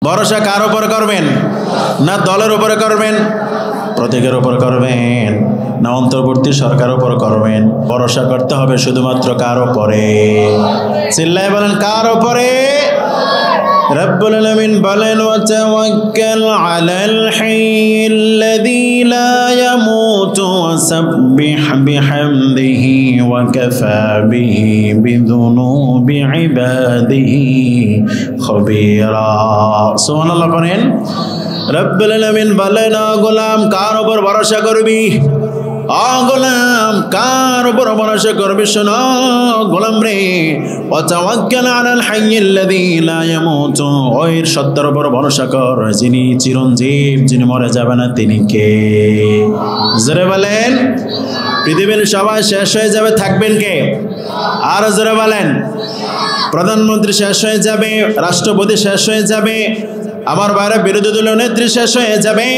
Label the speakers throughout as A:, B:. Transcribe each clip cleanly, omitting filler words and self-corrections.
A: ভরসা কার উপর করবেন? না দলের উপরে করবেন, প্রতীকের উপর করবেন, না অন্তর্বর্তী সরকার উপর করবেন? ভরসা করতে হবে শুধুমাত্র কার উপরে? চিল্লায় বলেন কার উপরে? রব্বুল আলামিন বলেন ওয়াতাওয়াক্কাল আলাল হাইয়্যিল্লাযী লা ইয়ামুতু ওয়াসাব্বিহ বিহামদিহি ওয়া কাফা বিহি বিযুনুবি ইবাদিহি খবীরা। সুবহানাল্লাহ বলেন। রব্বুল আলামিন বলেন ও গোলাম কার উপর ভরসা করবি? ও গোলাম কার উপর ভরসা করবি? শোনো গোলাম রে, ওয়াতাওয়াক্কাল আলাল হাইয়্যিল্লাযী লা ইয়ামুতু, ওই সত্তার উপর ভরসা কর যিনি চিরঞ্জীব, যিনি মরে যাবে না। তিনি কে? জোরে বলেন। পৃথিবীর সবাই শেষ হয়ে যাবে, থাকবেন কে? আর জোরে বলেন। প্রধানমন্ত্রী শেষ হয়ে যাবে, রাষ্ট্রপতি শেষ হয়ে যাবে, আমার বাইরে বিরোধী দলীয় নেত্রী শেষ হয়ে যাবে,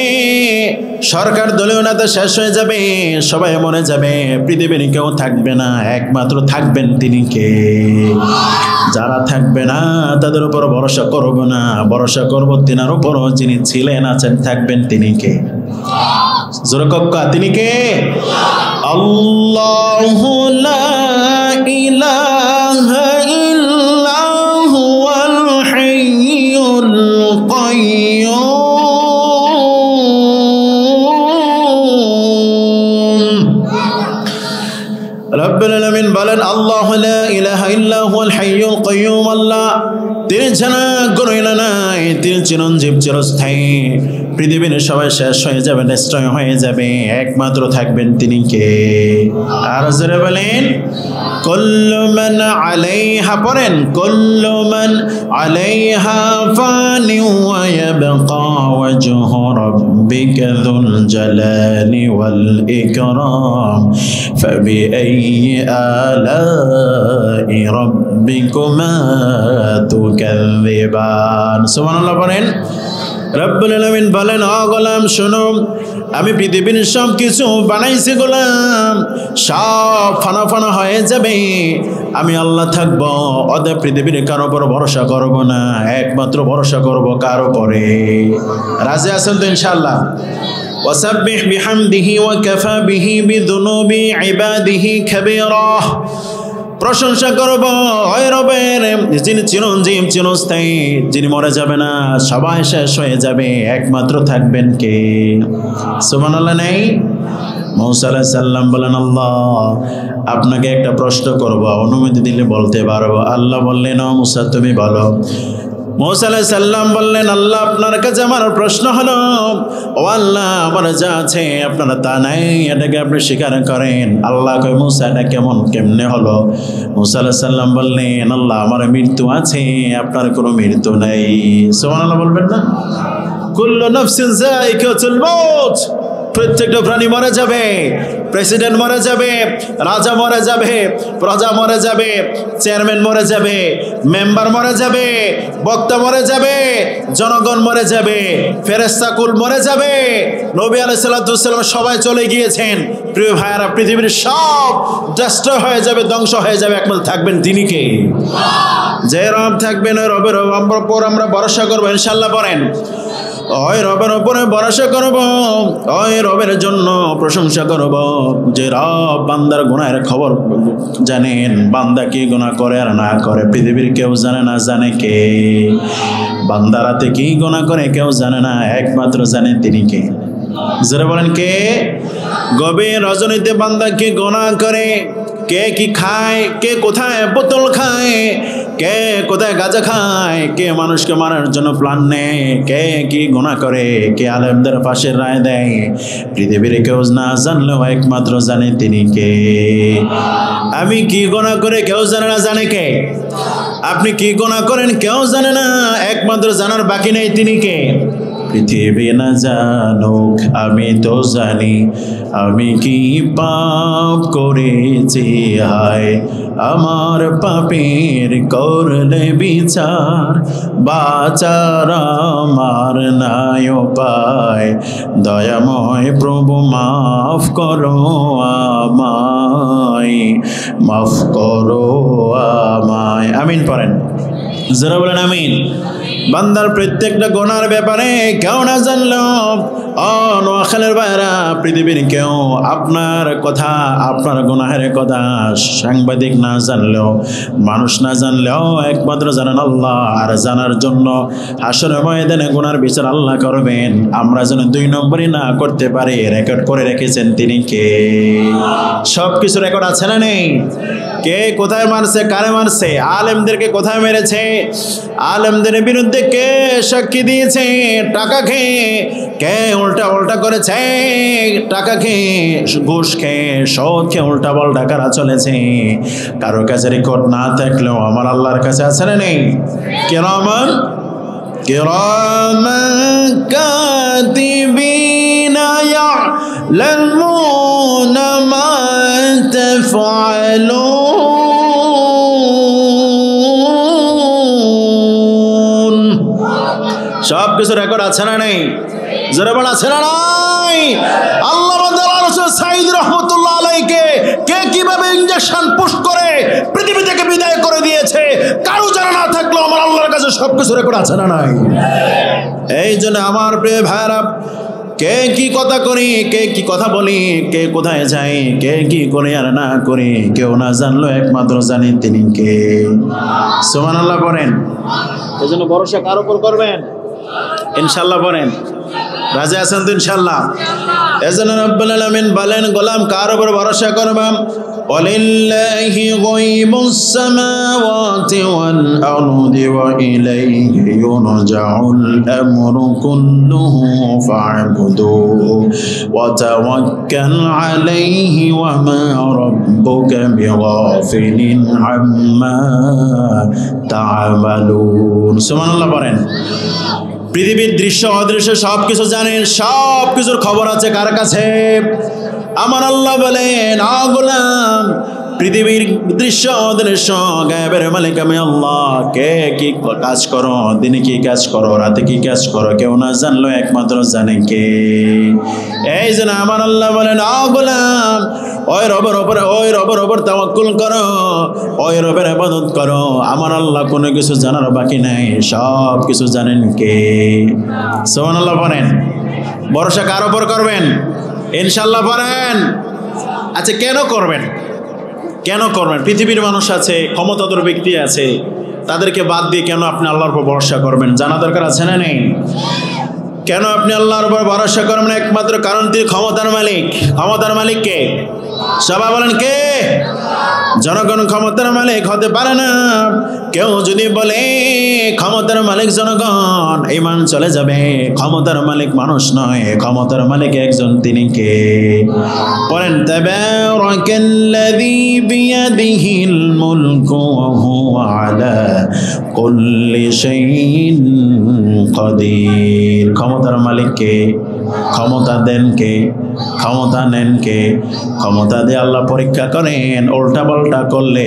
A: সরকার দলীয় নেতা শেষ হয়ে যাবে, সবাই মরে যাবে, পৃথিবীর কেউ থাকবে না, একমাত্র থাকবেন তিনি কে? যারা থাকবে না তাদের উপর ভরসা করব না, ভরসা করব তিনার উপর যিনি ছিলেন, আছেন, থাকবেন। তিনি কে? জোরে কক্কা, তিনি কে? আল্লাহু লা ইলাহা ইল্লা হুয়াল হাইয়ুল কাইয়্যুম। রব্বুল আলামিন বলেন আল্লাহু লা ইলাহা ইল্লা হুয়াল হাইয়ুল কাইয়্যুম। আল্লাহ তিনি ছাড়া কোনো ইলাহ নাই, তিনি চিরঞ্জীব, চিরস্থায়ী। পৃথিবীর সবাই শেষ হয়ে যাবে, নিশ্চয় হয়ে যাবে, একমাত্র থাকবেন তিনি কে? আর জোরে বলেন কুল্লু মান আলাইহা, পড়েন কুল্লু মান আলাইহা ফানি ওয়া ইয়াবকা ওয়াজহু রাব্বিকা যুল জালালি ওয়াল ইকরাম ফাবিআইয়ি আলাই রাব্বিকুমা তুকাযযিবান। সুবহানাল্লাহ বলেন। রব্বুল আলামিন বলেন ও গোলাম শোনো, আমি পৃথিবীর সব কিছু বানাইছি গোলাম, সব ফানা ফানা হয়ে যাবে, আমি আল্লাহ থাকবো। অতএব পৃথিবীর কারো উপর ভরসা করব না, একমাত্র ভরসা করব কার উপরে? রাজি আছেন তো ইনশাআল্লাহ? ওয়াসাব্বিহ বিহামদিহি ওয়া কাফা বিহি বিযুনুবি ইবাদিহি খাবীরা। প্রশংসা করব ওই রবের যিনি চিরঞ্জীব, চিরস্থায়ী, যিনি মরে যাবে না, সবাই শেষ হয়ে যাবে, একমাত্র থাকবেন কে? সুবহানাল্লাহ নেই? মূসা আলাইহিস সালাম বলেন আল্লাহ আপনাকে একটা প্রশ্ন করব, অনুমতি দিলে বলতে পারবো? আল্লাহ বললেন ও মূসা তুমি বলো। মূসা আলাইহিস সালাম বললেন আল্লাহ আপনার কাছে আমার প্রশ্ন হলো, ও আল্লাহ আমার যা আছে আপনারা তা নাই, এটাকে আপনি স্বীকার করেন। আল্লাহ কয় মূসা এটা কেমনে হলো? মূসা আলাইহিস সালাম বললেন আল্লাহ আমার মৃত্যু আছে, আপনার কোনো মৃত্যু নাই। সুবহানাল্লাহ বলবেন না? কুল্লু নাফসিন যায়িকাতুল মাউত, প্রত্যেকটা প্রাণী মরে যাবে, প্রেসিডেন্ট মরে যাবে, রাজা মরে যাবে, প্রজা মরে যাবে, চেয়ারম্যান মরে যাবে, মেম্বার মরে যাবে, বক্তা মরে যাবে, জনগণ মরে যাবে, ফেরেশতা কুল মরে যাবে, নবী আলাইহিস সালাতু ওয়াস সালাম সবাই চলে গিয়েছেন। প্রিয় ভাইরা পৃথিবীর সব ডেস্ট্রয় হয়ে যাবে, ধ্বংস হয়ে যাবে, একমাত্র থাকবেন তিনি কে? যে রব থাকবেন ওই রবের উপর আমরা ভরসা করবো ইনশাআল্লাহ। বলেন ওই রবের উপরে ভরসা করব, ওই রবের জন্য প্রশংসা করব যে রব বান্দার গুনাহের খবর জানেন, বান্দা কি গুনাহ করে আর না করে পৃথিবীর কেউ জানে না। জানে কে? বান্দা রাতে কি গুনাহ করে কেউ জানে না, একমাত্র জানে তিনি কে? যারা বলেন কে? গভীর রজনীতে বান্দা কি গুনাহ করে, কে কি খায়, কে কোথায় বোতল খায়, কে কোথায় গাঁজা খায়, কে মানুষকে মারার জন্য প্ল্যান নেয়, কে কি গুনাহ করে, কে আলেমদের ফাঁসির রায় দেয়, পৃথিবীর কেউ না জানলেও একমাত্র জানে তিনি কে? আমি কি গুনাহ করে কেউ জানে না, জানে কে? আপনি কি গুনাহ করেন কেউ জানে না, একমাত্র জানার বাকি নেই, তিনি কে? পৃথিবী না জানুক আমি তো জানি, আমি কি পাপ করেছি হায়, আমার পাপের করলে বিচার, বাঁচার আমার নাই উপায়, দয়াময় প্রভু মাফ করো আমায়, মাফ করো আমায়। আমিন পড়েন। যারা বলেন আমিন। বান্দার প্রত্যেকটা গুনার ব্যাপারে কেউ না জানলো, নোয়াখালীর বাইরা পৃথিবীর কেউ আপনার কথা, আপনার গুনাহের কথা সাংবাদিক না জানলেও, মানুষ না জানলেও একমাত্র জানেন আল্লাহ। আর জানার জন্য হাসরের ময়দানে গুনার বিচার আল্লাহ করবেন। আমরা যেন 2 নম্বরই না করতে পারি, রেকর্ড করে রেখেছেন তিনি কে? সব কিছু রেকর্ড আছে না নেই? কে কোথায় মারছে, কারে মারছে, আলেমদেরকে কোথায় মেরেছে, আলেমদের বিরুদ্ধে কে সাক্ষী দিয়েছে, টাকা খেয়ে কে উল্টা করেছে, টাকা খেয়ে, ঘুষ খেয়ে, সুদ খেয়ে উল্টা পাল্টা কারা চলেছে। কারো কাছে রেকর্ড না থাকলেও আমার আল্লাহর কাছে আছে না নেই? কিরামান কাতিবিনা ইয়ালামুনা মা তাফআলুন। সব কিছু রেকর্ড আছে না নেই? জোরে বল আছে না নাই? আল্লাহ রাসূল সাঈদ রাহমাতুল্লাহ আলাইহিকে কে কিভাবে ইনজেকশন পুশ করে পৃথিবী থেকে বিদায় করে দিয়েছে, কারো জানা না থাকলেও আমার আল্লাহর কাছে সব কিছু রেকর্ড আছে না নাই? এই জন্য আমার প্রিয় ভাইরা, কে কি কথা করি, কে কি কথা বলি, কে কোথায় যাই, কে কি করে আর না করি, কেউ না জানলো একমাত্র জানি তিনি কে। সুবহানাল্লাহ পড়েন। এই জন্য ভরসা কার উপর করবেন? ইনশাআল্লাহ পড়েন। রাজি আছেন তো ইনশাআল্লাহ? এজন্য রব্বুল আলামিন বলেন, গোলাম কার উপর ভরসা করবাম? ওয়ালিল্লাহি গায়বুস সামাওয়াতি ওয়াল আরদি ওয়া ইলাইহি ইউরজাউল আমরু কুল্লুহু ফা'বুদুহু ওয়া তাওয়াক্কাল আলাইহি ওয়া মা রাব্বুকা বিগাফিলিন আম্মা তা'মালুন। সুবহানাল্লাহ পড়েন। পৃথিবীর দৃশ্য অদৃশ্য সব কিছু জানেন, সব কিছুর খবর আছে কার কাছে? আমার আল্লাহ বলেন, গোলাম পৃথিবীর দৃশ্য অদৃশ্য গায়েবের মালিক আমি আল্লাহ। কে কি কাজ করো, দিনে কি কাজ করো, রাতে কি কাজ করো, কেউ না জানলো একমাত্র জানে কে। এই জন্য আমার আল্লাহ বলেন, গোলাম ওই রবের ওপর তাওয়াক্কুল করো, ওই রবের ইবাদত করো। আমার আল্লাহ কোনো কিছু জানার বাকি নাই, সব কিছু জানেন কে। সুবহানাল্লাহ বলেন। ভরসা কার উপর করবেন? ইনশাআল্লাহ বলেন। আচ্ছা, কেন করবেন? কেন করবেন? পৃথিবীর মানুষ আছে, ক্ষমতাধর ব্যক্তি আছে, তাদেরকে বাদ দিয়ে কেন আপনি আল্লাহর উপর ভরসা করবেন? জানা দরকার আছে না নেই? কেন আপনি আল্লাহর উপর ভরসা করবেন? একমাত্র কারণ তিনি ক্ষমতার মালিক। ক্ষমতার মালিক কে? সবাই বলেন কে? জনগণ ক্ষমতার মালিক হতে পারে না। কেউ যদি বলে ক্ষমতার মালিক জনগণ, ঈমান চলে যাবে। ক্ষমতার মালিক মানুষ নয়, ক্ষমতার মালিক একজন, তিনি কে? পড়েন, তাবারাকাল্লাযী বিয়াদিহিল মুলকু ওয়া হুয়া আলা কুল্লি শাইইন কাদির। ক্ষমতার মালিক কে? ক্ষমতা দেন কে? ক্ষমতা নেন কে? ক্ষমতা দিয়ে আল্লাহ পরীক্ষা করেন, উল্টা পাল্টা করলে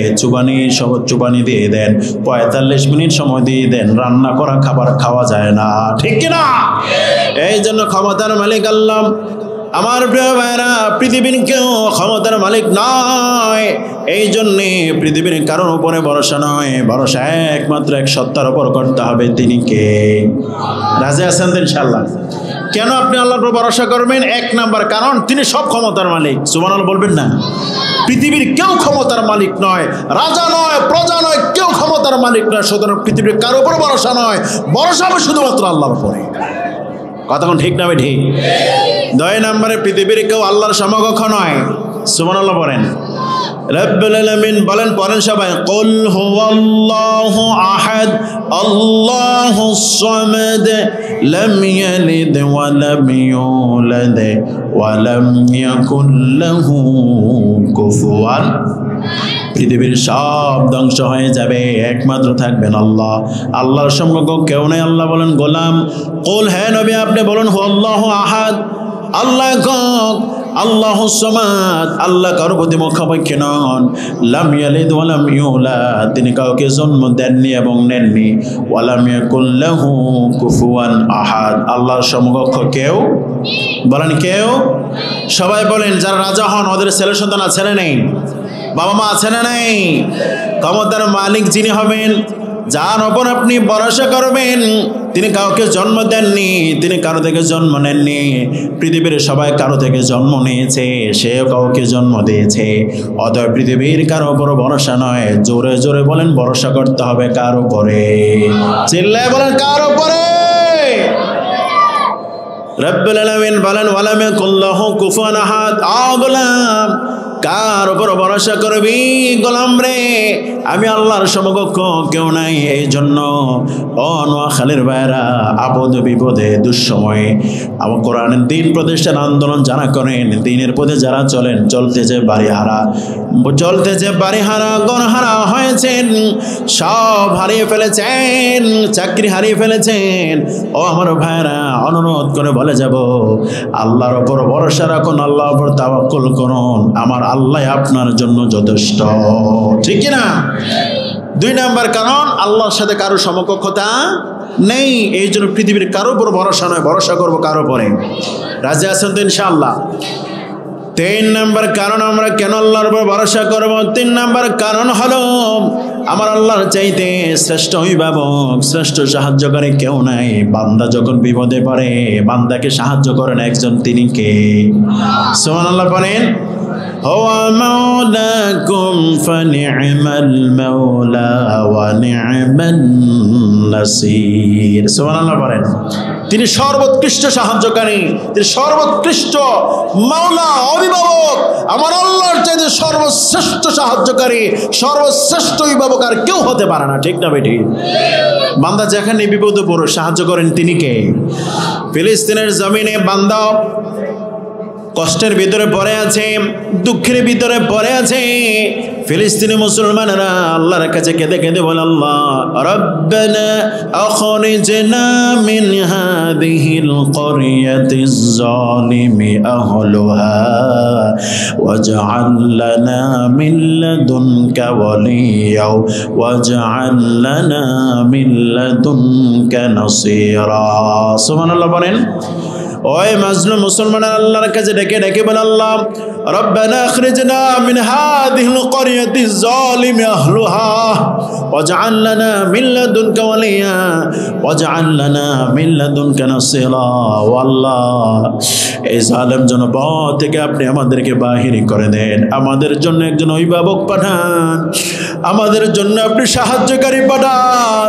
A: চুবানি দিয়ে দেন, 45 মিনিট সময় দিয়ে দেন, রান্না করা খাবার খাওয়া যায় না, ঠিক কিনা? এই জন্য ক্ষমতার মালিক আল্লাহ। আমার প্রিয় ভাইরা, পৃথিবীর কেউ ক্ষমতার মালিক নয়। এই জন্যে পৃথিবীর কারোর উপরে ভরসা নয়, ভরসা একমাত্র এক সত্তার উপর করতে হবে, তিনি কে? রাজি আছেন তো ইনশাআল্লাহ? কেন আপনি আল্লাহর উপর ভরসা করবেন? 1 নাম্বার কারণ, তিনি সব ক্ষমতার মালিক। সুবহানাল্লাহ বলবেন না? পৃথিবীর কেউ ক্ষমতার মালিক নয়, রাজা নয়, প্রজা নয়, কেউ ক্ষমতার মালিক নয়। সুতরাং পৃথিবীর কারোর উপর ভরসা নয়, ভরসা হবে শুধুমাত্র আল্লাহর উপরে। কতক্ষণ ঠিক না? ঠিক। 2 নম্বরে, পৃথিবীর কেউ আল্লাহর সমকক্ষ নয়। সুবহানাল্লাহ বলেন। রব্বুল আলামিন বলেন, পড়েন সবাই, কুল হুয়াল্লাহু আহাদ আল্লাহুস সামাদ লাম ইয়ালিদ ওয়া লাম ইউলাদ ওয়া লাম ইয়াকুল লাহু কুফুয়ান। পৃথিবীর সব ধ্বংস হয়ে যাবে, একমাত্র থাকবেন আল্লাহ। আল্লাহর সমকক্ষ কেউ নেই। আল্লাহ বলেন, গোলাম কুল, হে নবী আপনি বলুন, হুয়াল্লাহু আহাদ, আল্লাহ একক, আল্লাহুস সামাদ, আল্লাহ কারো প্রতি মুখাপেক্ষী নন। লাম ইয়ালিদ ওয়া লাম ইউলাদ, তিনি কাউকে জন্ম দেননি এবং নেননি। ওয়া লাম ইয়াকুল লাহু কুফুয়ান আহাদ, আল্লাহর সমকক্ষ কেউ, বলেন কেউ? সবাই বলেন। যারা রাজা হন ওদের ছেলে সন্তান আছে না নেই? বাবা মা আছে না নেই? ক্ষমতার মালিক যিনি হবেন যার ওপর আপনি ভরসা করবেন তিনি কাউকে জন্ম দেননি, তিনি কারো থেকে জন্ম নেননি। পৃথিবীর সবাই কারো থেকে জন্ম নিয়েছে, সেও কাউকে জন্ম দিয়েছে। অতএব পৃথিবীর কারো উপর ভরসা নয়। জোরে জোরে বলেন ভরসা করতে হবে কার উপরে? চিল্লায় বলেন কার উপরে? রব্বুল আলামিন বলেন ওয়ালাম ইয়াকুল্লাহু কুফুয়ান আহাদ। গোলাম, কার উপর ভরসা করবি গোলাম রে? আমি আল্লাহর সমকক্ষ কেউ নাই। এই জন্য নোয়াখালীর ভাইরা আপদ বিপদে দুঃসময়ে আমার কোরআনের দিন প্রতিষ্ঠান আন্দোলন যারা করেন, দিনের পথে যারা চলেন, চলতে যে বাড়িহারা গণহারা হয়েছেন, সব হারিয়ে ফেলেছেন, চাকরি হারিয়ে ফেলেছেন, ও আমার ভাইরা অনুরোধ করে বলে যাব আল্লাহর ওপর ভরসা রাখুন, আল্লাহর ওপর তাওয়াক্কুল করুন। আমার আল্লাহ আপনার জন্য যথেষ্ট। ঠিক কি না? 2 নাম্বার কারণ, আল্লাহর সাথে কারো সমকক্ষতা নেই। এই জন্য পৃথিবীর কারো উপর ভরসা নয়, ভরসা করবো কারো উপরে। রাজি আছেন তো ইনশাআল্লাহ? 3 নাম্বার কারণ আমরা কেন আল্লাহর উপর ভরসা করবো? 3 নাম্বার কারণ হলো আমার আল্লাহর চাইতে শ্রেষ্ঠ অভিভাবক, শ্রেষ্ঠ সাহায্যকারী কেউ নাই। বান্দা যখন বিপদে পড়ে বান্দাকে সাহায্য করেন একজন, তিনি কে? সুবহানাল্লাহ বলেন। হুয়া মাওলাকুম ফানি'মাল মাওলা ওয়া নি'মান নাসির। সুবহানাল্লাহ বলেন। তিনি সর্বোৎকৃষ্ট সাহায্যকারী, তিনি সর্বোৎকৃষ্ট মাওলা, অভিভাবক। আমার আল্লাহর চাইতে সর্বশ্রেষ্ঠ সাহায্যকারী, সর্বশ্রেষ্ঠ অভিভাবক আর কেউ হতে পারে না। ঠিক না বেটি? বান্দা যেখানে বিপদে পড়ে সাহায্য করেন তিনি কে? ফিলিস্তিনের জমিনে বান্দা কষ্টের ভিতরে পড়ে আছে, দুঃখের ভিতরে পড়ে আছে। ফিলিস্তিনি মুসলমানেরা আল্লাহর কাছে কেঁদে কেঁদে বলে, আল্লাহ রব্বানা আখরিজনা মিন হাযিহিল ক্বরিয়াতিজ যালিমি আহলুহা ওয়াজআল লানা মিন লাদুনকা ওয়ালিয়া ওয়াজআল লানা মিন লাদুনকা নাসীরা। সুবহানাল্লাহ বলেন। ওই মাজলুম মুসলমান আল্লাহর কাছে ডেকে ডেকে বলে, আল্লাহ রব্বানা আখরিজনা মিন হাযিহিল ক্বরিয়াতিজ যালিমি আহলুহা ওয়াজআল লানা মিন লাদুনকা ওয়ালিয়া ওয়াজআল লানা মিন লাদুনকা নাসীরা। ও আল্লাহ, এই জালেম জনপদ থেকে আপনি আমাদেরকে বাহির করে দেন, আমাদের জন্য একজন অভিভাবক পাঠান, আমাদের জন্য আপনি সাহায্যকারী পাঠান।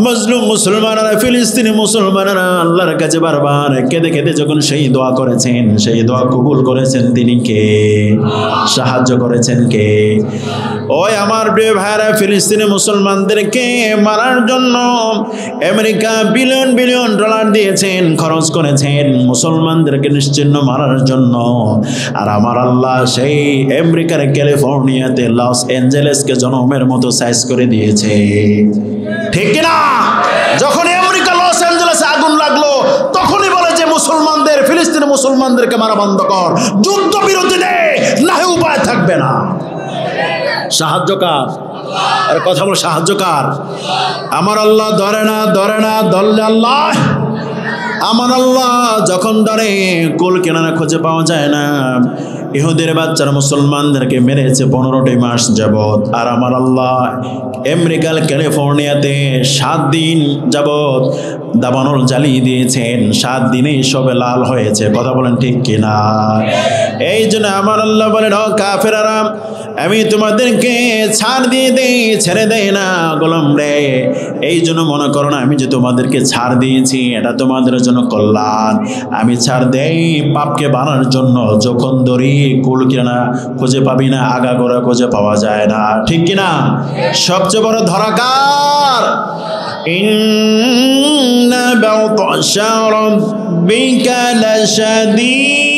A: মাজলুম মুসলমানেরা, ফিলিস্তিনি মুসলমানেরা আল্লাহর কাছে বারবার কেঁদে কেঁদে যখন সেই দোয়া করেছেন, সেই দোয়া কবুল করেছেন তিনি কে? সাহায্য করেছেন কে? ওই আমার প্রিয় ভাইরা, ফিলিস্তিনি মুসলমানদেরকে মারার জন্য আমেরিকা বিলিয়ন বিলিয়ন ডলার দিয়েছেন, খরচ করেছেন মুসলমানদেরকে নিশ্চিহ্ন মারার জন্য। আর আমার আল্লাহ সেই আমেরিকার ক্যালিফোর্নিয়াতে লস অ্যাঞ্জেলেসকে জনমের মতো সাইজ করে দিয়েছে। ঠিক না? যখন আমেরিকা লস অ্যাঞ্জেলেসে আগুন লাগলো তখনই বলে যে মুসলমানদের, ফিলিস্তিনি মুসলমানদেরকে মারা বন্ধ কর, যুদ্ধ বিরতি দে, না হয় উপায় থাকবে না। সাহায্যকার, আর কথা বল, সাহায্যকার আমার আল্লাহ। ধরে না ধরলে আল্লাহ। আমার আল্লাহ যখন ধরে কুল কেনারা খুঁজে পাওয়া যায় না। ইহুদের বাচ্চারা মুসলমানদেরকে মেরেছে 15টি মাস যাবত। আর আমার আল্লাহ আমেরিকার ক্যালিফোর্নিয়াতে 7 দিন যাবত দাবানল জ্বালিয়ে দিয়েছেন। 7 দিনেই সবে লাল হয়েছে। কথা বলেন ঠিক কিনা? এই জন্য আমার আল্লাহ বলেন, ও কাফেরারা, আমি তোমাদেরকে ছাড় দিয়ে দেই, ছেড়ে দেয় না গোলাম রে। এই জন্য মনে করো না আমি যে তোমাদেরকে ছাড় দিয়েছি এটা তোমাদের জন্য কল্যাণ। আমি ছাড় দেই পাপকে বানার জন্য। যখন ধরি কুল কিনা খুঁজে পাবি না, আগা গোড়া খুঁজে পাওয়া যায় না। ঠিক কিনা? সবচেয়ে বড় ধরাকার ইন্না বাতশা রাব্বিকা লাশাদীদ।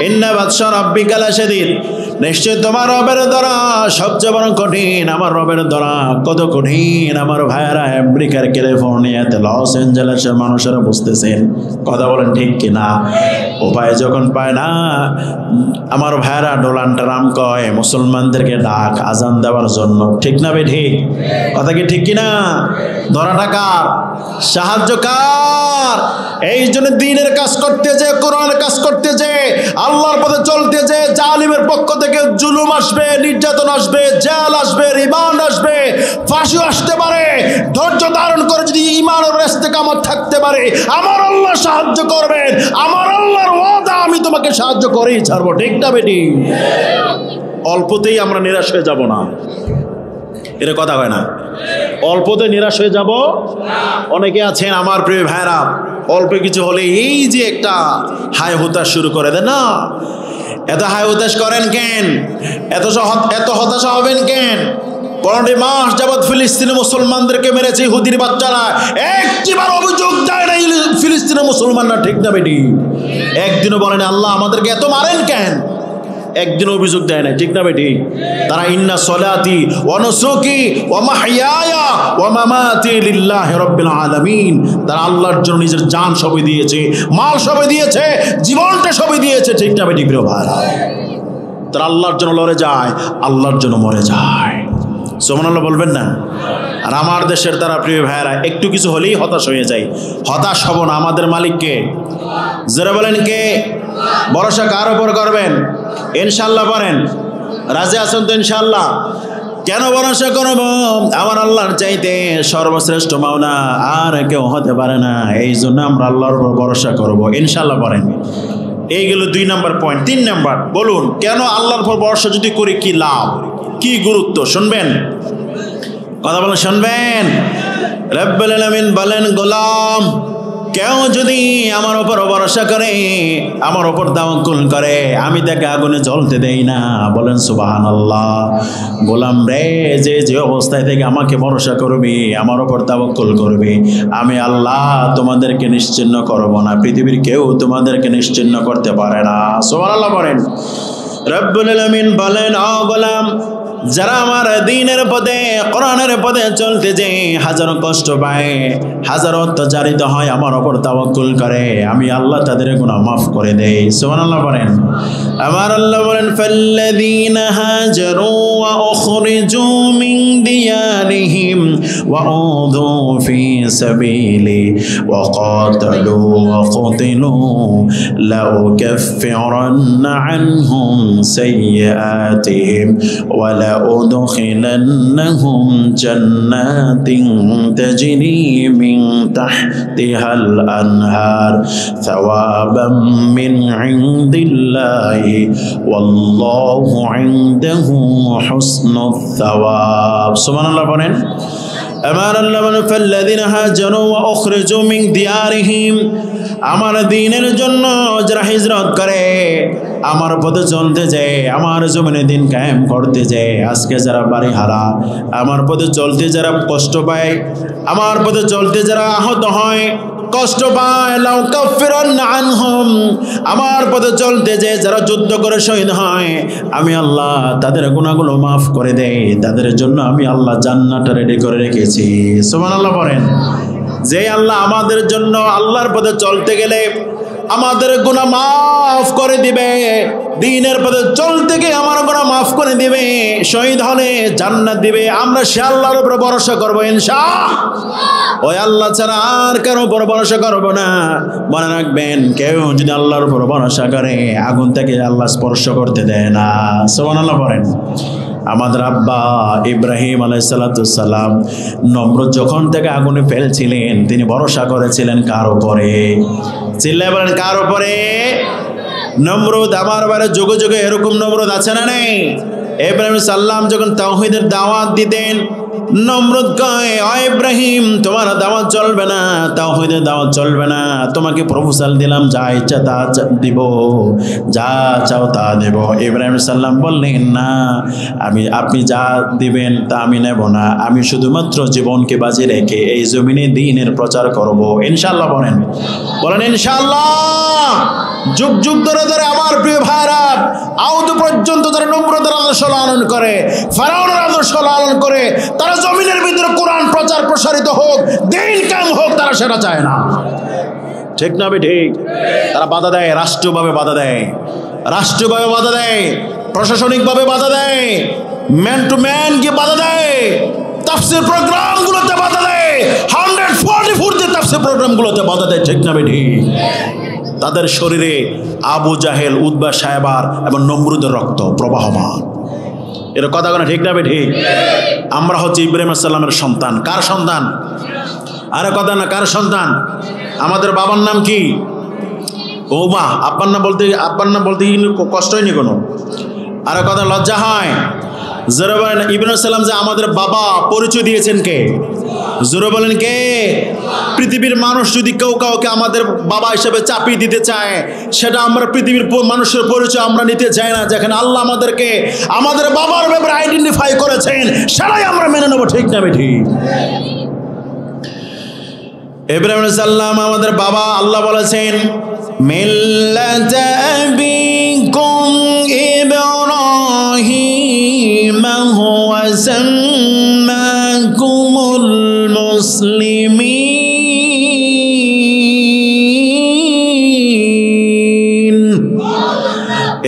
A: ইন্না বাতশা রাব্বিকা লাশাদীদ। নিশ্চয় তোমার রবের দ্বারা সবচেয়ে বড় কঠিন। আমার রবের দ্বারা কত কঠিন আমার ভাইয়েরা আমেরিকার ক্যালিফোর্নিয়াতে লস অ্যাঞ্জেলেসের মানুষেরা বুঝতেছেন। কথা বলেন ঠিক কিনা? উপায় যখন পায় না আমার ভাইয়েরা ডোলান টারাম কয় মুসলমানদেরকে ডাক আজান দেওয়ার জন্য। ঠিক না বে ঠিক? কথা কি ঠিক কিনা? ধরাটা কার? সাহায্য কার? এই জন্য দ্বীনের কাজ করতে যে, কোরআনের কাজ করতে যে, আল্লাহর পথে চলতে যে জালিমের পক্ষ থেকে জুলুম আসবে, নির্যাতন আসবে, জেল আসবে, রিমান্ড আসবে, ফাঁসি আসতে পারে। ধৈর্য ধারণ করে যদি ঈমানের ইস্তেকামত থাকতে পারে আমার আল্লাহ সাহায্য করবেন। আমার আল্লাহর ওয়াদা আমি তোমাকে সাহায্য করেই ছাড়বো। ঠিক না বেটি? অল্পতেই আমরা নিরাশ হয়ে যাব না। এর কথা হয় না? অল্পতে নিরাশ হয়ে যাব। অনেকে আছেন আমার প্রিয় ভাইরা অল্প কিছু হলে এই যে একটা হায় হুতাশ শুরু করে দেন না। এত হায় হুতাশ করেন কেন? এত হতাশা হবেন কেন? 15 মাস যাবৎ ফিলিস্তিনি মুসলমানদেরকে মেরেছে ইহুদির বাচ্চারা, একটিবার অভিযোগ দেয় না ফিলিস্তিনি মুসলমানরা। ঠিক না বেটি? একদিনও বলেন আল্লাহ আমাদেরকে এত মারেন কেন? একদিন অভিযোগ দেয় না। ঠিক না বেটি? তারা ইন্না সলাতি ওয়া নুসুকি ওয়া মাহইয়ায়া ওয়া মামাতি লিল্লাহি রাব্বিল আলামিন, তারা আল্লাহর জন্য নিজের জান সবই দিয়েছে, মাল সবই দিয়েছে, জীবনটা সবই দিয়েছে। ঠিক না বেটি প্রিয় ভাইরা? তারা আল্লাহর জন্য লড়ে যায়, আল্লাহর জন্য মরে যায়। সুবহানাল্লাহ বলবেন না? আর আমার দেশের তারা প্রিয় ভাইরা একটু কিছু হলেই হতাশ হয়ে যায়। হতাশ হব না, আমাদের মালিককে। যারা বলেন কে? ভরসা কার উপর করবেন? ইনশাআল্লাহ বলেন। রাজি আছেন তো ইনশাআল্লাহ? কেন ভরসা করব? আমার আল্লাহর চাইতে সর্বশ্রেষ্ঠ মাওলা আর কেউ হতে পারে না। এই জন্য আমরা আল্লাহর উপর ভরসা করব ইনশাআল্লাহ বলেন। এইগুলো 2 নম্বর পয়েন্ট। 3 নম্বর বলুন কেন আল্লাহর উপর ভরসা যদি করি কি লাভ, কি গুরুত্ব? শুনবেন? কথা বলেন, শুনবেন? রব্বুল আলামিন বলেন গোলাম কেউ যদি আমার উপর ভরসা করে, আমার উপর তাওয়াক্কুল করে, আমি তাকে আগুনে জ্বলতে দেই না। বলেন সুবহানাল্লাহ। গোলাম রে, যে অবস্থায় থেকে আমাকে ভরসা করবে, আমার উপর তাওয়াক্কুল করবে, আমি আল্লাহ তোমাদেরকে নিশ্চিহ্ন করব না। পৃথিবীর কেউ তোমাদেরকে নিশ্চিহ্ন করতে পারে না। সুবহানাল্লাহ বলেন। রব্বুল আলামিন বলেন ও গোলাম যারা আমার দ্বীনের পথে কোরআনের পথে চলতে যে হাজারো কষ্ট পায়, হাজারো অত্যাচারিত হয়, আমার উপর তাওয়াক্কুল করে, আমি আল্লাহ তাদের গুনাহ মাফ করে দেই। সুবহানাল্লাহ বলেন। আমার আল্লাহ বলেন ফাল্লাযীনা হাজারু ওয়া উখরিজু মিন দিয়ারিহিম ওয়া উযু ফি সাবিলি ওয়া কাতালু ওয়া কুতিলু লাউকাফিরান্না আনহুম সাইয়্যাতিহিম ওয়া لأدخلنهم جنات تجري من تحتها الأنهار ثوابا من عند الله والله عنده حسن الثواب سبحان الله বলেন আমার আল্লাহ বলেন ফাল্লাযীনা হাজারু ওয়া উখরিজু মিন দিয়ারিহিম আমার দ্বীনের জন্য যারা হিজরত করে, আমার পথে চলতে যায়, আমার জমিনে দিন কায়েম করতে যায়, আজকে যারা বাড়ি হারা, আমার পথে চলতে যারা কষ্ট পায়, আমার পথে চলতে যারা আহত হয়, কষ্ট পায়, লাউকাফিরান্না আনহুম আমার পথে চলতে যে যারা যুদ্ধ করে শহীদ হয়, আমি আল্লাহ তাদের গুনাহগুলো মাফ করে দেই। তাদের জন্য আমি আল্লাহ জান্নাত রেডি করে রেখেছি। সুবহানাল্লাহ বলেন। যে আল্লাহ আমাদের জন্য আল্লাহর পথে চলতে গেলে আমাদের গুনাহ মাফ করে দিবে, দ্বীনের পথে চলতে গিয়ে আমার গুনাহ মাফ করে দিবে, শহীদ হলে জান্নাত দিবে, আমরা সে আল্লাহর উপর ভরসা করবো ইনশাআল্লাহ। ওই আল্লাহ ছাড়া আর কারো উপর ভরসা করবো না। মনে রাখবেন কেউ যদি আল্লাহর উপর ভরসা করে আগুন থেকে আল্লাহ স্পর্শ করতে দেয় না। সুবহানাল্লাহ বলেন। আমাদের আব্বা ইব্রাহিম আলাইহিসসালাম নমরুদ যখন থেকে আগুনে ফেলছিলেন তিনি ভরসা করেছিলেন কার উপরে? চিল্লায় বলেন কার উপরে? নমরুদ। আমার বারে যুগে যুগে এরকম নমরুদ আছে না নেই? ইব্রাহিম সাল্লাম যখন তাওহীদের দাওয়াত দিতেন, নমরুদ কয় ও ইব্রাহিম তোমার দাওয়াত চলবে না, তাওহীদের দাওয়াত চলবে না, তোমাকে প্রপোজাল দিলাম, যা ইচ্ছা তা দিব, যা চাও তা দেব। ইব্রাহিম সাল্লাম বললেন না, আপনি যা দিবেন তা আমি নেব না, আমি শুধুমাত্র জীবনকে বাজি রেখে এই জমিনে দ্বীনের প্রচার করব ইনশাআল্লাহ। বলেন ইনশাআল্লাহ। যুগ যুগ ধরে ধরে আমার প্রিয় ভাইরা আউদ পর্যন্ত যারা নমরুদের আদর্শ লালন করে, ফেরাউনের আদর্শ লালন করে, তারা জমিনের ভিতরে কোরআন প্রচার প্রসারিত হোক, দিন কায়েম হোক, তারা সেটা চায় না। ঠিক না ঠিক? তারা বাধা দেয়, রাষ্ট্রীয়ভাবে বাধা দেয়, রাষ্ট্রীয়ভাবে বাধা দেয়, প্রশাসনিকভাবে বাধা দেয়, ম্যান টু ম্যান গিয়ে বাধা দেয়, তাফসীর প্রোগ্রামগুলোতে বাধা দেয়, 144 যে তাফসীর প্রোগ্রামগুলোতে বাধা দেয়। ঠিক না ঠিক? তাদের শরীরে আবু জাহেল, উতবা, সায়বার এবং নমরুদের রক্ত প্রবাহমান। এর কথা কোনো ঠিক না ঠিক? আমরা হচ্ছে ইব্রাহিম আলাইহিস সালামের সন্তান। কার সন্তান? আরে কথা না, কার সন্তান? আমাদের বাবার নাম কি? ও মা, আব্বার নাম বলতে কষ্ট হয়নি কোনো? আরে কথা লজ্জা হয়? জোরে বলেন। ইব্রাহিম আলাইহিস সালাম যে আমাদের বাবা, পরিচয় দিয়েছেন কে? জোরে বলেন কে? পৃথিবীর মানুষ যদি কেউ কাউকে আমাদের বাবা হিসেবে চাপিয়ে দিতে চায়, সেটা আমরা পৃথিবীর মানুষের পরিচয় আমরা নিতে চাই না। যেখানে আল্লাহ আমাদেরকে আমাদের বাবার ব্যাপারে আইডেন্টিফাই করেছেন, সেটাই আমরা মেনে নেবো। ঠিক না ঠিক? ইব্রাহিম আলাইহিস সালাম আমাদের বাবা। আল্লাহ বলেছেন মিল্লাতা আবিকুম ইব্রাহিম হুয়া সাম্মাকুমুল মুসলিমিন।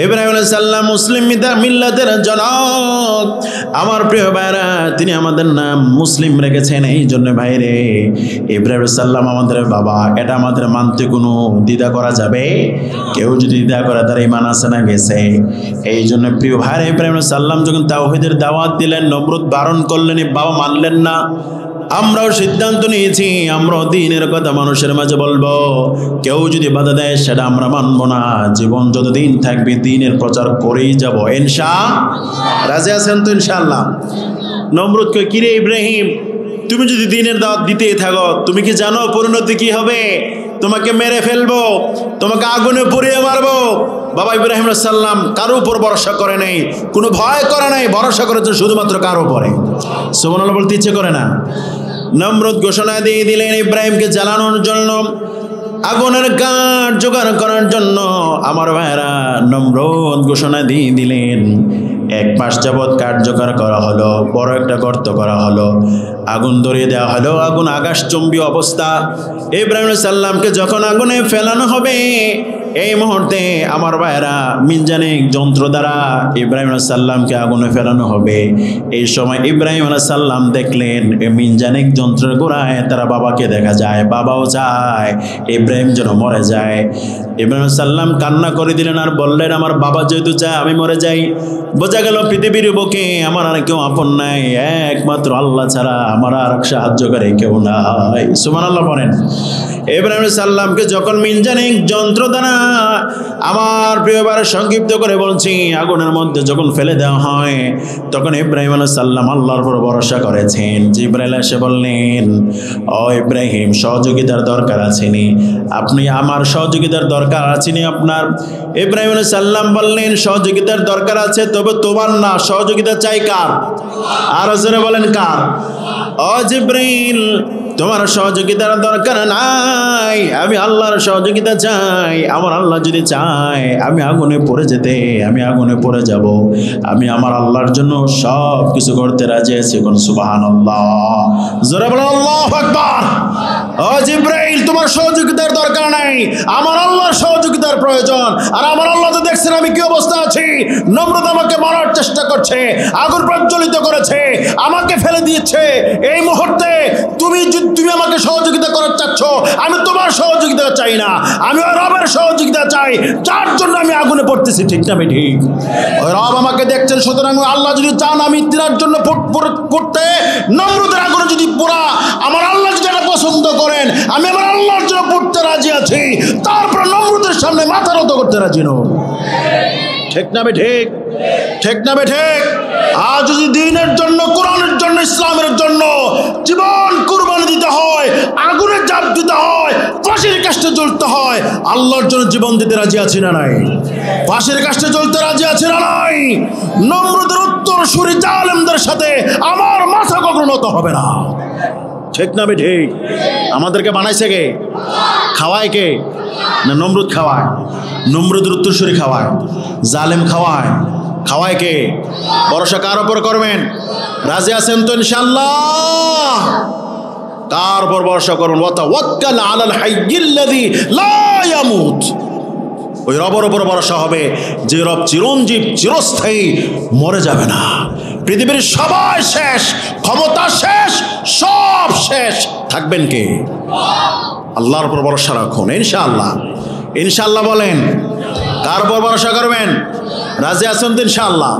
A: ইব্রাহিম আলাইহিস সালাম মুসলিম মিল্লাতের জনক। আমার প্রিয় ভাইরা, তিনি আমাদের নাম মুসলিম রেখেছেন। এই জন্য ভাইরে, ইব্রাহিম আলাইহিস সালাম আমাদের বাবা, এটা আমাদের মানতে কোনো দ্বিধা করা যাবে? কেউ যদি দ্বিধা করে তার ঈমান আছে না গেছে? এই জন্য প্রিয় ভাইরা, ইব্রাহিম আলাইহিস সালাম যখন তাওহীদের দাওয়াত দিলেন, নমরুদ বারণ করলেন, বাবা মানলেন না। আমরাও সিদ্ধান্ত নিয়েছি, আমরাও দ্বীনের কথা মানুষের মাঝে বলবো। কেউ যদি বাধা দেয়, সেটা আমরা মানবো না। জীবন যতদিন থাকবে দ্বীনের প্রচার করেই যাব, ইনশাআল্লাহ। রাজি আছেন তো ইনশাআল্লাহ? নমরুদ কয়, কিরে ইব্রাহিম, তুমি যদি দ্বীনের দাওয়াত দিতেই থাকো, তুমি কি জানো পরিণতি কি হবে? তোমাকে মেরে ফেলবো, তোমাকে আগুনে পুড়িয়ে মারবো। বাবা ইব্রাহিম আলাইহিস সালাম কারো উপর ভরসা করে নাই, কোনো ভয় করে নাই, ভরসা করেছে শুধুমাত্র কার উপরে? সুবহানাল্লাহ বলতে ইচ্ছে করে না? নমরুদ ঘোষণা দিয়ে দিলেন ইব্রাহিমকে জ্বালানোর জন্য, আগুনের কাঠ জোগাড় করার জন্য। আমার ভাইরা, নমরুদ ঘোষণা দিয়ে দিলেন। 1 মাস যাবৎ কাঠ জোগাড় করা হলো, বড় একটা গর্ত করা হলো, আগুন ধরিয়ে দেওয়া হলো, আগুন আকাশচুম্বী অবস্থা। ইব্রাহিম আলাইহিস সালামকে যখন আগুনে ফেলানো হবে, এই মুহূর্তে আমার ভাইরা মিনজানিক যন্ত্র দ্বারা ইব্রাহিম আলাইহিস সালামকে আগুনে ফেলানো হবে। এই সময় ইব্রাহিম আলাইহিস সালাম দেখলেন এই মিনজানিক যন্ত্রের গোড়ায় তারা বাবাকে দেখা যায়। বাবাও চায় ইব্রাহিম যেন মরে যায়। ইব্রাহিম আলাইহিস সালাম কান্না করে দিলেন আর বললেন, আমার বাবা যেহেতু চায় আমি মরে যাই। বোঝা গেল পৃথিবীর বুকে আমার আর কেউ আপন নাই, একমাত্র আল্লাহ ছাড়া আমার আর সাহায্যকারী কেউ নাই। সুবহানাল্লাহ পড়েন। ইব্রাহিম আলাইহিস সালামকে যখন মিনজানিক যন্ত্র দ্বারা, আমার প্রিয়বার সংক্ষিপ্ত করে বলছি, আগুনের মধ্যে যখন ফেলে দেওয়া হয়, তখন ইব্রাহিম আলাইহিস সালাম আল্লাহর উপর ভরসা করেছেন। জিবরাইল এসে বললেন, ও ইব্রাহিম, সহযোগিতার দরকার আছেনি? আপনি আমার সহযোগিতার দরকার আছেনি আপনার? ইব্রাহিম আলাইহিস সালাম বললেন, সহযোগিতার দরকার আছে, তবে তোমার না, সহযোগিতা চাই কার? আর জোরে বলেন কার? ও জিবরাইল, তোমার সহযোগিতার দরকার নাই, আমি আল্লাহর সহযোগিতা চাই। আমার আল্লাহ যদি চায় আমি আগুনে পড়ে যেতে, আমি আগুনে পড়ে যাব। আমি আমার আল্লাহর জন্য সব কিছু করতে রাজি আছি। কোন সুবহানাল্লাহ, জোরে বলেন আল্লাহু আকবার। ও জিবরাইল, তোমার সহযোগিতার দরকার নাই, আমার আল্লাহর সহযোগিতার প্রয়োজন। আর আমার আল্লাহ তো দেখছেন আমি কি অবস্থা আছি। নমরুদ আমাকে মারার চেষ্টা করছে, আগুন প্রজ্বলিত করেছে, আমাকে ফেলে দিয়েছে। এই মুহূর্তে তুমি আমাকে সহযোগিতা করার চাচ্ছ, আমি তোমার সহযোগিতা চাই না, আমি ওই রবের সহযোগিতা চাই, যার জন্য আমি আগুনে পড়তেছি। ঠিক না ঠিক? ওই রব আমাকে দেখছেন, সুতরাং আল্লাহ যদি চান আমি তিনার জন্য পড়তে, নমরুদের আগুনে যদি পোড়া, আমার আল্লাহ যদি এটা পছন্দ করেন, আমি আমার আল্লাহর জন্য পড়তে রাজি আছি। তারপর নমরুদের সামনে মাথা নত করতে রাজি নই। ঠিক না ঠিক? ঠিক না ঠিক? আজ যদি দ্বীনের জন্য, কোরআনের জন্য, ইসলামের জন্য জীবন কুরবানি দিতে হয়, আগুনে ঝাঁপ দিতে হয়, ফাঁসির কাষ্টে জ্বলতে হয়, আল্লাহর জন্য জীবন দিতে রাজি আছি না নাই? ফাঁসির কাষ্টে জ্বলতে রাজি আছি না নাই? নমরুদের উত্তরসূরি জালেমদের সাথে আমার মাথা কখনো নত হবে না। ঠিক না ঠিক? আমাদেরকে বানাইছে কে? খাওয়ায় কে? না নমরুদ খাওয়ায়? নমরুদের উত্তরসূরি খাওয়ায়, জালেম খাওয়ায়। খাওয়ায় কে? ভরসা কার উপর করবেন? রাজি আছেন তো ইনশাআল্লাহ? কার উপর ভরসা করবেন? ওয়াতাওয়াক্কাল আলাল হাইয়্যিল্লাযী লা ইয়ামুত। ওই রবের উপর ভরসা হবে যে রব চিরঞ্জীব, চিরস্থায়ী, মরে যাবে না। পৃথিবীর সবাই শেষ, ক্ষমতা শেষ, সব শেষ, থাকবেন কে? আল্লাহর উপর ভরসা রাখুন ইনশাআল্লাহ। ইনশাআল্লাহ বলেন। কার উপর ভরসা করবেন? রাজি আছেন তো ইনশাআল্লাহ?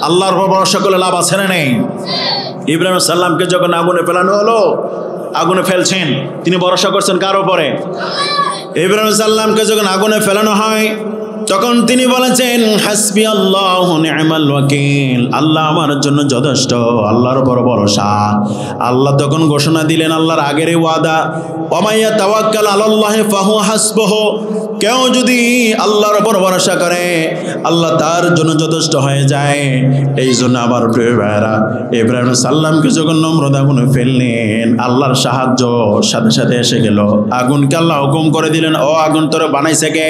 A: আল্লাহর উপর ভরসা করলে লাভ আছে না নেই? ইব্রাহিম সাল্লামকে যখন আগুনে ফেলানো হলো, আগুনে ফেলছেন, তিনি ভরসা করছেন কার উপরে? ইব্রাহিম সাল্লামকে যখন আগুনে ফেলানো হয় তখন তিনি বলেছেন হাসবি আল্লাহু নি'মাল ওয়াকিল, আল্লাহ আমার জন্য যথেষ্ট, আল্লাহর উপর ভরসা। আল্লাহ তখন ঘোষণা দিলেন, আল্লাহর আগের ওয়াদা, ওয়ামাইয়া তাওয়াক্কাল আলাল্লাহি ফাহুয়া হাসবুহু, কেউ যদি আল্লাহর উপর ভরসা করে আল্লাহ তার জন্য যথেষ্ট হয়ে যায়। এই জন্য আমার প্রিয় ভাইরা, ইব্রাহিম সাল্লামকে যখন নমরুদ আগুনে ফেললেন, আল্লাহর সাহায্য সাথে সাথে এসে গেল। আগুনকে আল্লাহ হুকুম করে দিলেন, ও আগুন তোরে বানাইছে কে?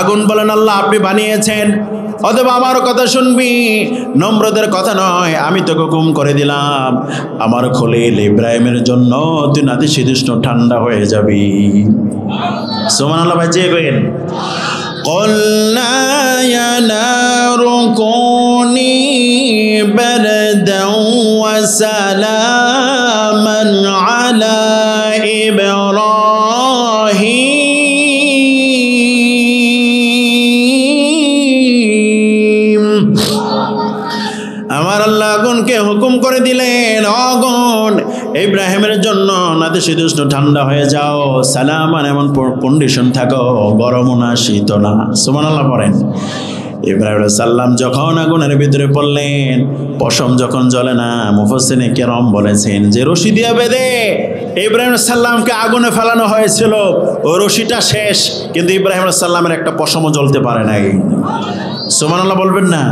A: আগুন বলেন, আল্লাহ আপনি বানিয়েছেন, অথবা আমার কথা শুনবি, নমরুদের কথা নয়, আমি তোকে হুকুম করে দিলাম, আমার খলিল ইব্রাহিমের জন্য তুই নাতিশীতোষ্ণ ঠান্ডা হয়ে যাবি। সুবহানাল্লাহ ভাই, চেয়েবেন قُلْنَا يَا نَارُ كُونِي بَرْدًا وَسَلَامًا عَلَى إِبْرَاهِيمَ। আমার আল্লাহ আগুনকে হুকুম করে দিলেন, আগুন ইব্রাহিমের জন্য নাতিশীতোষ্ণ ঠান্ডা হয়ে যাও, সালামান, এমন কন্ডিশন থাকো, গরমও না শীতও না। সুবহানাল্লাহ পড়েন। ইব্রাহিম সাল্লাম যখন আগুনের ভিতরে পড়লেন, পশম যখন জ্বলে না, মুফাসসিরিনে কেরাম বলেছেন যে রশি দিয়ে বেঁধে ইব্রাহিম সাল্লামকে আগুনে ফেলানো হয়েছিল, ওই রশিটা শেষ, কিন্তু ইব্রাহিম সাল্লামের একটা পশমও জ্বলতে পারে নাই। সুবহানাল্লাহ বলবেন না?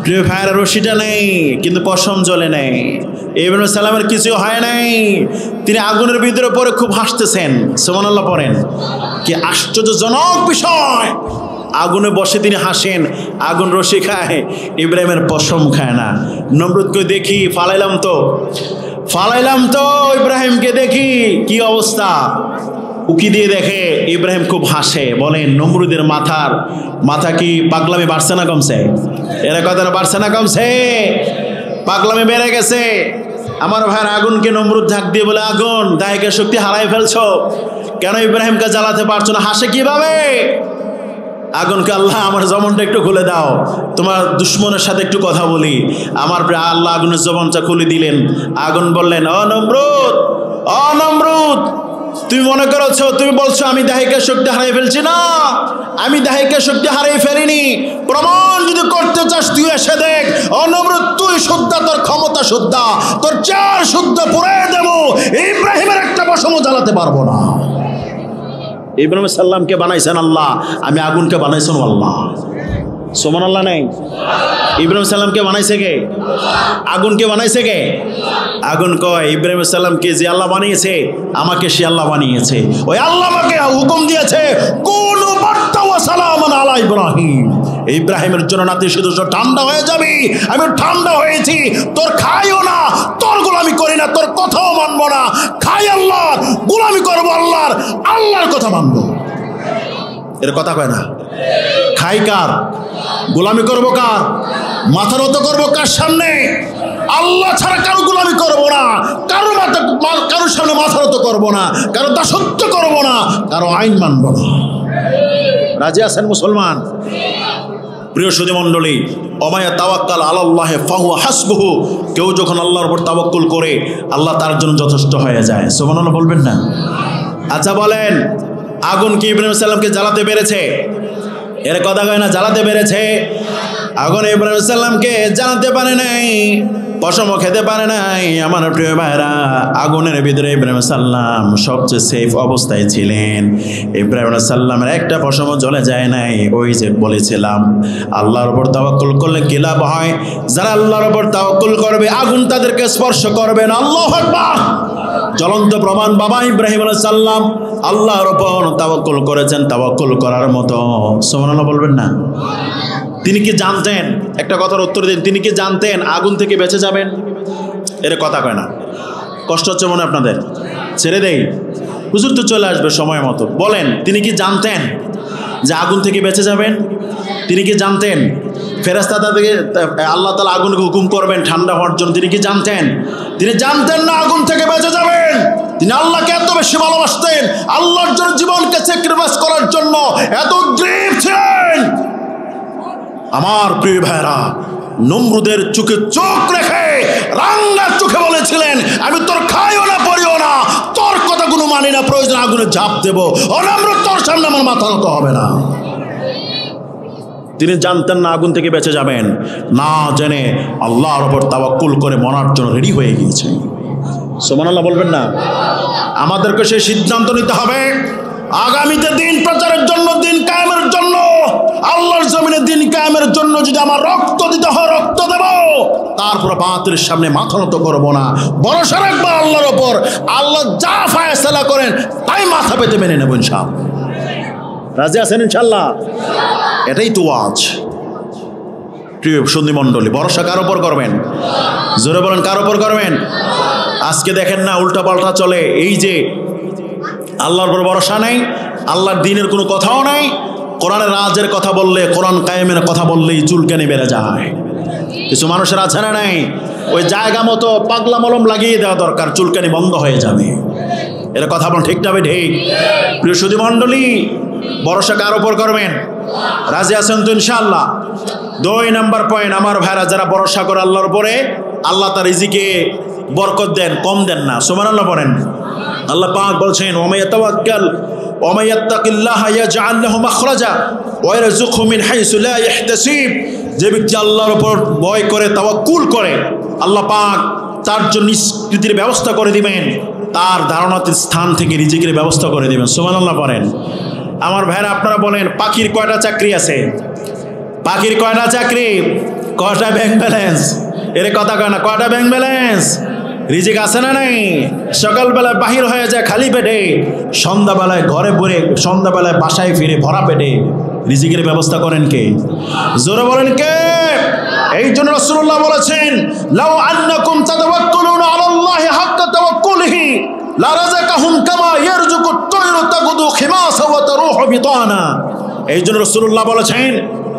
A: প্রিয় ভাইয়েরা, রশিটা নেই কিন্তু পশম জ্বলে নেই। ইব্রাহিম সাল্লামের কিছু হয় নাই, তিনি আগুনের ভিতরে পড়ে খুব হাসতেছেন। সুবহানাল্লাহ পড়েন। কি আশ্চর্যজনক বিষয়! আগুনে বসে তিনি হাসেন, আগুন রশি খায়, ইব্রাহিমের পশম খায় না। নমরুদকে দেখি, ফালাইলাম তো ইব্রাহিমকে দেখি কি অবস্থা, উকি দিয়ে দেখে ইব্রাহিম খুব হাসে। বলেন, নমরুদের মাথা কি পাগলামি বাড়ছে না কমছে? এরা কথা বাড়ছে না কমছে? পাগলামি বেড়ে গেছে। আমার ভাইয়ের, আগুনকে নমরুদ ঝাঁক দিয়ে বলে, আগুন দায়িকের শক্তি হারাই ফেলছো, কেন ইব্রাহিমকে জ্বালাতে পারছো না? হাসে কিভাবে? আগুনকে, আল্লাহ আমার জবানটা একটু খুলে দাও, তোমার দুশ্মনের সাথে একটু কথা বলি। আমার আল্লাহ আগুনের জবানটা খুলে দিলেন। আগুন বললেন, ও নমরুদ, তুমি মনে করছো, তুমি বলছো আমি দাহিকের শক্তি হারিয়ে ফেলছি। না, আমি দাহিকের শক্তি হারিয়ে ফেলিনি। প্রমাণ যদি করতে চাস তুই এসে দেখ। ও নমরুদ, তুই শুদ্ধ, তোর ক্ষমতা শুদ্ধ, তোর চার শুদ্ধ পুরে দেবো, ইব্রাহিমের একটা পশমও জ্বালাতে পারবো না। ইব্রাহিম সাল্লামকে বানাইছেন আল্লাহ, আমি আগুনকে বানাইছেন আল্লাহ। সুবহানাল্লাহ নেই? ইব্রাহিম সাল্লামকে বানাইছে কে? আগুনকে বানাইছে কে? আগুন কয়, ইব্রাহিম সাল্লামকে যে আল্লাহ বানিয়েছে, আমাকে সে আল্লাহ বানিয়েছে। ওই আল্লাহ আমাকে হুকুম দিয়েছে, কুনু বারদান ওয়া সালামান আলা ইব্রাহিম, ইব্রাহিমের জন্য নাতিশীতোষ্ণ ঠান্ডা হয়ে যাবি। আমি ঠান্ডা হয়েছি, তোর খাইও না, তোর গোলামি করি না, তোর কথাও মানবো না। খাই আল্লাহর, গোলামি করবো আল্লাহর কথা মানবো। এর কথা কয় না? খাই কার? গোলামি করবো কার? মাথা নত করবো কার সামনে? আল্লাহ ছাড়া কারো গোলামি করবো না, কারোর সামনে মাথা নত করবো না, কারো দাসত্ব করবো না, কারো আইন মানবো না। রাজি আছেন মুসলমান? প্রিয় সুধী মণ্ডলী, ওমায়া তাওয়াক্কাল আলাল্লাহি ফাহুয়া হাসবুহু, কেউ যখন আল্লাহর উপর তাওয়াক্কুল করে আল্লাহ তার জন্য যথেষ্ট হয়ে যায়। সুবহানাল্লাহ বলবেন না? আচ্ছা বলেন, আগুন কি ইব্রাহিম সাল্লামকে জ্বালাতে পেরেছে? এর কথা কয় না, জ্বালাতে পেরেছে। আগুন ইব্রাহিম সাল্লামকে জ্বালাতে পারে নাই, পশমও খেতে পারে নাই। আমার প্রিয় ভাইরা, আগুনের ভিতরে ইব্রাহিম সাল্লাম সবচেয়ে সেফ অবস্থায় ছিলেন। ইব্রাহিম সাল্লামের একটা পশমও জ্বলে যায় নাই। ওই যে বলেছিলাম, আল্লাহর উপর তাওয়াক্কুল করলে কি লাভ হয়? যারা আল্লাহর উপর তাওয়াক্কুল করবে, আগুন তাদেরকে স্পর্শ করবে না। আল্লাহু আকবার। জ্বলন্ত প্রমাণ বাবা ইব্রাহিম আলাইহিস সালাম আল্লাহর উপর তাওয়াক্কুল করেছেন, তাওয়াক্কুল করার মতো। সুবহানাল্লাহ বলবেন না? তিনি কি জানতেন, একটা কথার উত্তর দিন, তিনি কি জানতেন আগুন থেকে বেঁচে যাবেন? এর কথা কয় না, কষ্ট হচ্ছে মনে আপনাদের? ছেড়ে দেই, হুজুর তো চলে আসবে সময় মতো। বলেন, তিনি কি জানতেন যে আগুন থেকে বেঁচে যাবেন? তিনি কি জানতেন ফেরেশতা থেকে আল্লাহ তাআলা আগুনকে হুকুম করবেন ঠান্ডা হওয়ার জন্য? তিনি কি জানতেন? তিনি জানতেন না আগুন থেকে বেঁচে যাবেন। তিনি আল্লাহকে এত বেশি ভালোবাসতেন, আল্লাহর জন্য জীবনকে স্যাক্রিফাইস করার জন্য এত উদ্গ্রীব ছিলেন। আমার প্রিয় ভাইরা, নমরুদের চোখে চোখ রেখে রাঙ্গা চোখে বলেছিলেন, আমি তোর খাইও না পড়িও না, তোর কথাগুলো মানি না, প্রয়োজন আগুনে ঝাঁপ দেবো, অনমরুদ তোর সামনে আমার মাথা নত হবে না। তিনি জানতেন না আগুন থেকে বেঁচে যাবেন, না জেনে আল্লাহর উপর তাওয়াক্কুল করে মরার জন্য রেডি হয়ে গিয়েছেন। সুবহানাল্লাহ বলবেন না? আমাদেরকে সেই সিদ্ধান্ত নিতে হবে, আগামীতে দিন প্রচারের জন্য, দিন কায়েমের জন্য, আল্লাহর জমিনে দিন কায়েমের জন্য যদি আমার রক্ত দিতে হয় রক্ত দেব, তারপর বাতিলের সামনে মাথা নত করব না। ভরসা রাখবো আল্লাহর উপর, আল্লাহ যা ফায়সালা করেন তাই মাথা পেতে মেনে নেব ইনশাআল্লাহ। রাজি আছেন ইনশাআল্লাহ? এটাই তো আজ প্রিয় সুন্নি মণ্ডলী, ভরসা কার উপর করবেন? জোরে বলেন, কার উপর করবেন? আজকে দেখেন না উল্টা পাল্টা চলে, এই যে আল্লাহর উপর ভরসা নেই, আল্লাহর দ্বীনের কোনো কথাও নাই, কোরআনের রাজের কথা বললে, কোরআন কায়েমের কথা বললেই চুলকানি বেড়ে যায়। কিছু মানুষের আছে না নাই, ওই জায়গা মতো পাগলা মলম লাগিয়ে দেওয়া দরকার, চুলকানি বন্ধ হয়ে যাবে। এর কথা বলেন, ঠিক না? ঠিক। প্রিয় সুধী মণ্ডলী, ভরসা কার উপর করবেন? রাজি আছেন তো ইনশাআল্লাহ? 2 নম্বর পয়েন্ট, আমার ভাইরা, যারা ভরসা করে আল্লাহর উপরে, আল্লাহ তার রিজিকে বরকত দেন, কম দেন না। সুবহানাল্লাহ বলেন। আল্লাহ পাক বলছেন, ওয়া মান ইয়াতাওয়াক্কাল ওয়া মান ইয়াত্তাকিল্লাহা ইয়াজআল লাহু মাখরাজা ওয়া ইয়ারযুকহু মিন হাইসু লা ইয়াহতাসিব। যে ব্যক্তি আল্লাহর উপর ভয় করে, তাওয়াক্কুল করে, আল্লাহ পাক তার জন্য নিষ্কৃতির ব্যবস্থা করে দিবেন, তার ধারণার স্থান থেকে রিজিকের ব্যবস্থা করে দিবেন। সুবহানাল্লাহ বলেন। আমার ভাইরা, আপনারা বলেন, পাখির কয়টা চাকরি আছে? পাখির কয়টা চাকরি? কয়টা ব্যাংক ব্যালেন্স? এর কথা কয় না, কয়টা ব্যাংক ব্যালেন্স? রিজিক আছে না নাই? সকালবেলায় বাহির হয়ে যায় খালি পেটে, সন্ধ্যাবেলায় ঘরে পড়ে, সন্ধ্যাবেলায় বাসায় ফিরে ভরা পেটে। রিজিকের ব্যবস্থা করেন কে? জোরে বলেন কে? এই জন্য রাসূলুল্লাহ বলেছেন, লাউ আন্নাকুম তাতাওয়াক্কালুনা আলাল্লাহি হাক্কা তাওয়াক্কুলিহি লা রাযাকাহুম কামা ইয়ারযুকুত তায়রু তাগুদু খিমাসা ওয়া তারুহু বিতানা। এই জন্য রাসূলুল্লাহ বলেছেন,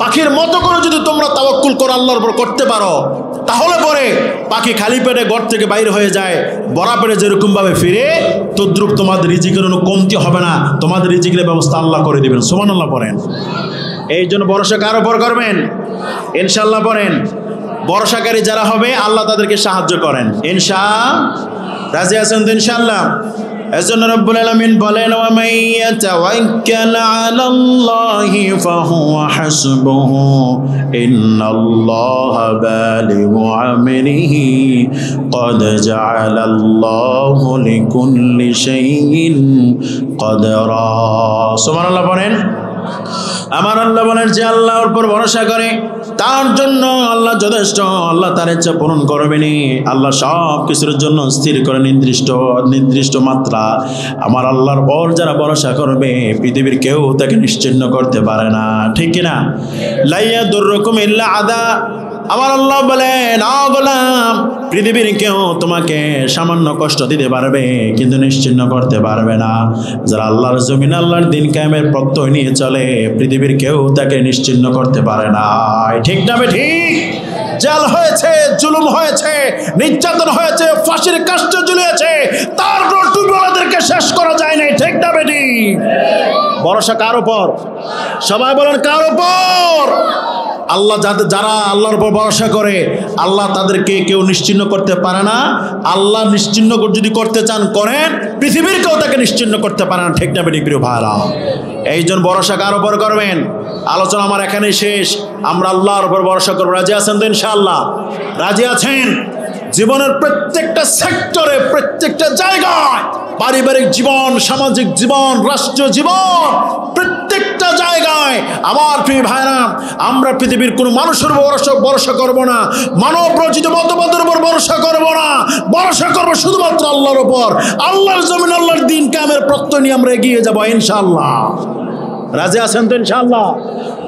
A: পাখির মতো করে যদি তোমরা তাওয়াক্কুল করো, আল্লাহর উপর করতে পারো, তাহলে পরে পাখি খালি পেটে ঘর থেকে বাইরে হয়ে যায়, ভরা পেটে যেরকম ভাবে ফিরে, তদ্রুপ তোমাদের রিজিকের কোনো কমতি হবে না, তোমাদের রিজিকের ব্যবস্থা আল্লাহ করে দিবেন। সুবহানাল্লাহ পড়েন। এই জন্য ভরসা কার উপর করবেন? ইনশাআল্লাহ পড়েন। ভরসাকারী যারা হবে, আল্লাহ তাদেরকে সাহায্য করেন ইনশাআল্লাহ। রাজি আছেন তো ইনশাআল্লাহ? এজন্য রব্বুল আলামিন বলেন, ওয়া মান ইয়াতাওয়াক্কাল আলাল্লাহি ফাহুয়া হাসবুহু ইন্নাল্লাহা বালিগু আমরিহি ক্বাদ জাআলাল্লাহু লিকুল্লি শাইইন কদরা। সুবহানাল্লাহ বলেন। আমার আল্লাহ বলেন, যে আল্লাহর উপর ভরসা করে তার জন্য আল্লাহ যথেষ্ট, আল্লাহ তার ইচ্ছা পূরণ করবেনি। আল্লাহ সব কিছুর জন্য স্থির করে নির্দিষ্ট মাত্রা। আমার আল্লাহর পর যারা ভরসা করবে, পৃথিবীর কেউ তাকে নিশ্চিহ্ন করতে পারে না, ঠিক কিনা? লা ইয়াদুররুকুম ইল্লা আদা। আমার আল্লাহ বলেন, ও গোলাম, পৃথিবীর কেউ তোমাকে সামান্য কষ্ট দিতে পারবে, কিন্তু নিশ্চিহ্ন করতে পারবে না। যারা আল্লাহর জমিন, আল্লাহর দিন কায়েমের প্রত্যয় নিয়ে চলে, পৃথিবীর কেউ তাকে নিশ্চিহ্ন করতে পারে না, ঠিক না? ঠিক। জাল হয়েছে, জুলুম হয়েছে, নির্যাতন হয়েছে, ফাঁসির কাস্টে ঝুলিয়েছে, তারপর টুপিওয়ালাদেরকে শেষ করা যায় নাই, ঠিক না? বেটি, ভরসা কার উপর? সবাই বলেন, কার উপর? আল্লাহ যারা আল্লাহর উপর ভরসা করে, আল্লাহ তাদেরকে কেউ নিশ্চিহ্ন করতে পারে না। আল্লাহ নিশ্চিহ্ন যদি করতে চান করেন, পৃথিবীর কেউ তাকে নিশ্চিহ্ন করতে পারে না, ঠিক না? বেটি প্রিয় ভাইরা, এই জন্য ভরসা কার উপর করবেন? আলোচনা আমার এখানেই শেষ। আমরা আল্লাহর উপর ভরসা করবো। রাজি আছেন তো ইনশাআল্লাহ? রাজি আছেন? জীবনের প্রত্যেকটা সেক্টরে, প্রত্যেকটা জায়গায়, পারিবারিক জীবন, সামাজিক জীবন, রাষ্ট্রীয় জীবন, প্রত্যেকটা প্রতিটা জায়গায় আমার প্রিয় ভাইরা আমরা পৃথিবীর কোনো মানুষের ভরসা করব না, মানব রচিত মতবাদের উপর ভরসা করব না, ভরসা করব শুধুমাত্র আল্লাহর উপর। আল্লাহর জমিন আল্লাহর দিন কায়েমের প্রত্যয় নিয়ে আমরা এগিয়ে যাব ইনশাআল্লাহ। রাজি আছেন তো ইনশাআল্লাহ?